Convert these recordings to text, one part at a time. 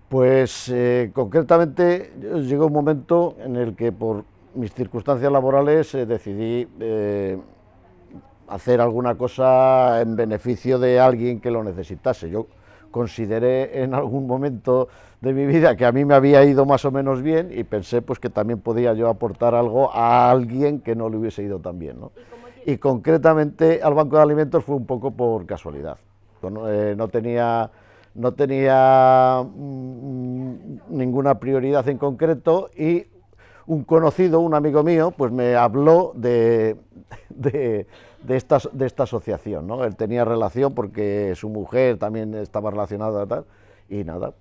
Pues concretamente llegó un momento en el que por mis circunstancias laborales decidí hacer alguna cosa en beneficio de alguien que lo necesitase. Yo consideré en algún momento de mi vida que a mí me había ido más o menos bien y pensé pues que también podía yo aportar algo a alguien que no le hubiese ido tan bien, ¿no? Y concretamente al Banco de Alimentos fue un poco por casualidad. No tenía ninguna prioridad en concreto y un conocido, un amigo mío, pues me habló de, de esta asociación, ¿no? Él tenía relación porque su mujer también estaba relacionada tal, y nada,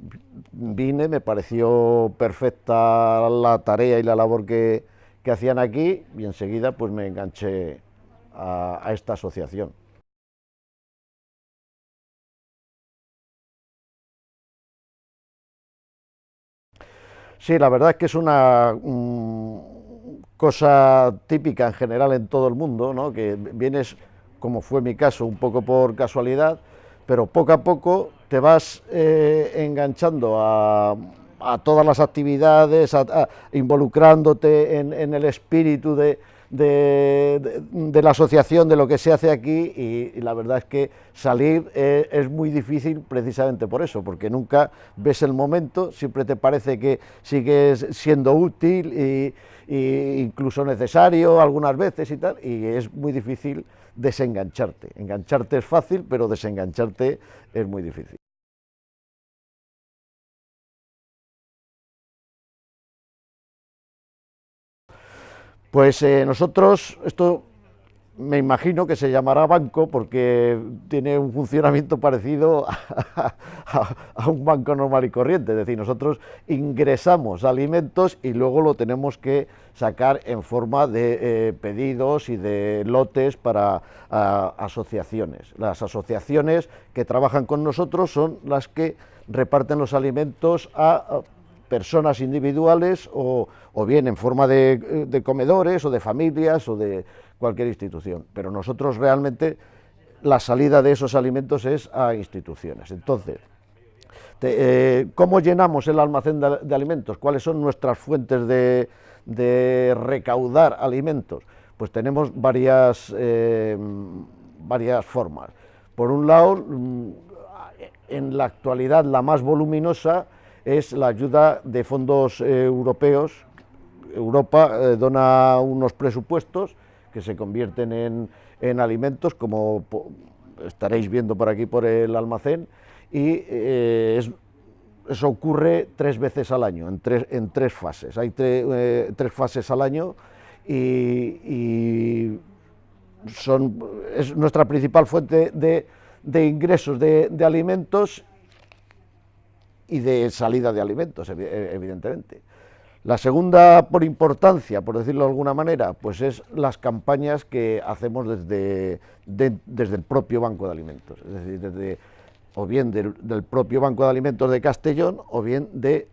vine, me pareció perfecta la tarea y la labor que hacían aquí y enseguida pues me enganché a esta asociación. Sí, la verdad es que es una cosa típica en general en todo el mundo, ¿no? Que vienes, como fue mi caso, un poco por casualidad, pero poco a poco te vas enganchando a todas las actividades, involucrándote en el espíritu de la asociación, de lo que se hace aquí, y la verdad es que salir es muy difícil precisamente por eso, porque nunca ves el momento, siempre te parece que sigues siendo útil y incluso necesario algunas veces y tal, y es muy difícil desengancharte. Engancharte es fácil, pero desengancharte es muy difícil. Pues nosotros, esto me imagino que se llamará banco porque tiene un funcionamiento parecido a un banco normal y corriente. Es decir, nosotros ingresamos alimentos y luego lo tenemos que sacar en forma de pedidos y de lotes para asociaciones. Las asociaciones que trabajan con nosotros son las que reparten los alimentos a personas individuales o bien en forma de comedores o de familias o de cualquier institución. Pero nosotros realmente la salida de esos alimentos es a instituciones. Entonces, ¿cómo llenamos el almacén de alimentos? ¿Cuáles son nuestras fuentes de recaudar alimentos? Pues tenemos varias formas. Por un lado, en la actualidad la más voluminosa es la ayuda de fondos europeos. Europa dona unos presupuestos que se convierten en alimentos, como estaréis viendo por aquí por el almacén, y eso ocurre 3 veces al año, en tres fases. Hay tres fases al año y es nuestra principal fuente de ingresos de alimentos y de salida de alimentos, evidentemente. La segunda por importancia, por decirlo de alguna manera, pues es las campañas que hacemos desde el propio Banco de Alimentos, es decir, o bien del propio Banco de Alimentos de Castellón o bien de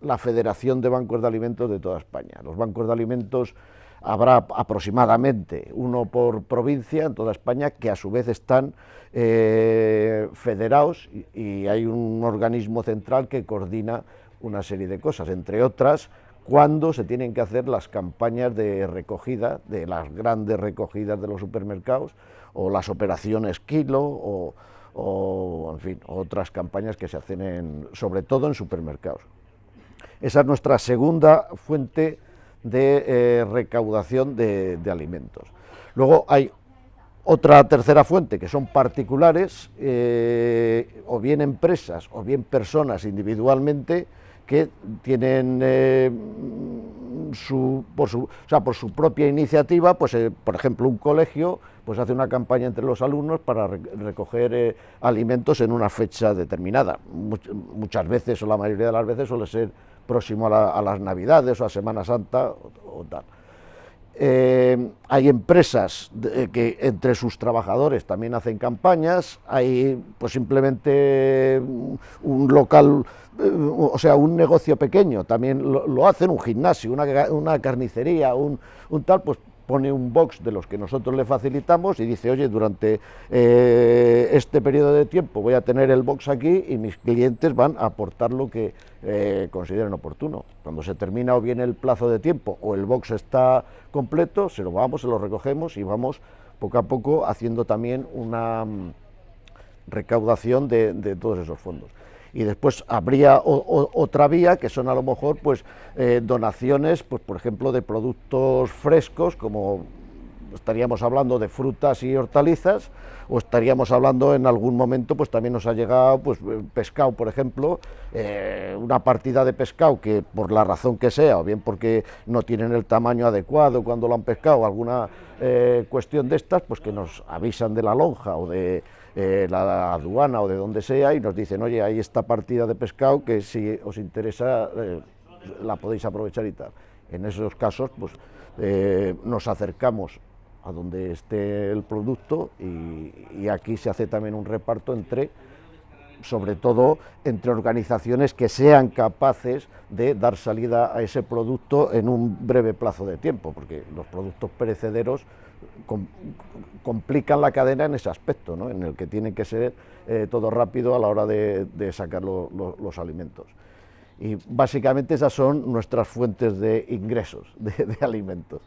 la Federación de Bancos de Alimentos de toda España. Los bancos de alimentos habrá aproximadamente uno por provincia en toda España, que a su vez están federados y hay un organismo central que coordina una serie de cosas, entre otras, cuando se tienen que hacer las campañas de recogida, de las grandes recogidas de los supermercados, o las operaciones kilo, o en fin, otras campañas que se hacen sobre todo en supermercados. Esa es nuestra segunda fuente de recaudación de alimentos. Luego hay otra tercera fuente, que son particulares, o bien empresas o bien personas individualmente, que tienen por su propia iniciativa, pues por ejemplo un colegio pues hace una campaña entre los alumnos para recoger alimentos en una fecha determinada. Muchas veces, o la mayoría de las veces, suele ser próximo a las Navidades o a Semana Santa o tal. Hay empresas que entre sus trabajadores también hacen campañas, hay pues simplemente un local, o sea, un negocio pequeño también lo hacen, un gimnasio, una carnicería, un tal, pues pone un box de los que nosotros le facilitamos y dice, oye, durante este periodo de tiempo voy a tener el box aquí y mis clientes van a aportar lo que consideren oportuno. Cuando se termina o bien el plazo de tiempo o el box está completo, se lo recogemos y vamos poco a poco haciendo también una recaudación de todos esos fondos. Y después habría otra vía, que son a lo mejor pues donaciones, pues por ejemplo de productos frescos, como estaríamos hablando de frutas y hortalizas, o estaríamos hablando en algún momento, pues también nos ha llegado pues pescado, por ejemplo, una partida de pescado que por la razón que sea, o bien porque no tienen el tamaño adecuado cuando lo han pescado, alguna cuestión de estas, pues que nos avisan de la lonja o de la aduana o de donde sea y nos dicen, oye, hay esta partida de pescado que si os interesa la podéis aprovechar y tal. En esos casos, pues nos acercamos a donde esté el producto y aquí se hace también un reparto entre, sobre todo, entre organizaciones que sean capaces de dar salida a ese producto en un breve plazo de tiempo, porque los productos perecederos complican la cadena en ese aspecto, ¿no? En el que tiene que ser todo rápido a la hora de sacar los alimentos. Y básicamente esas son nuestras fuentes de ingresos de alimentos.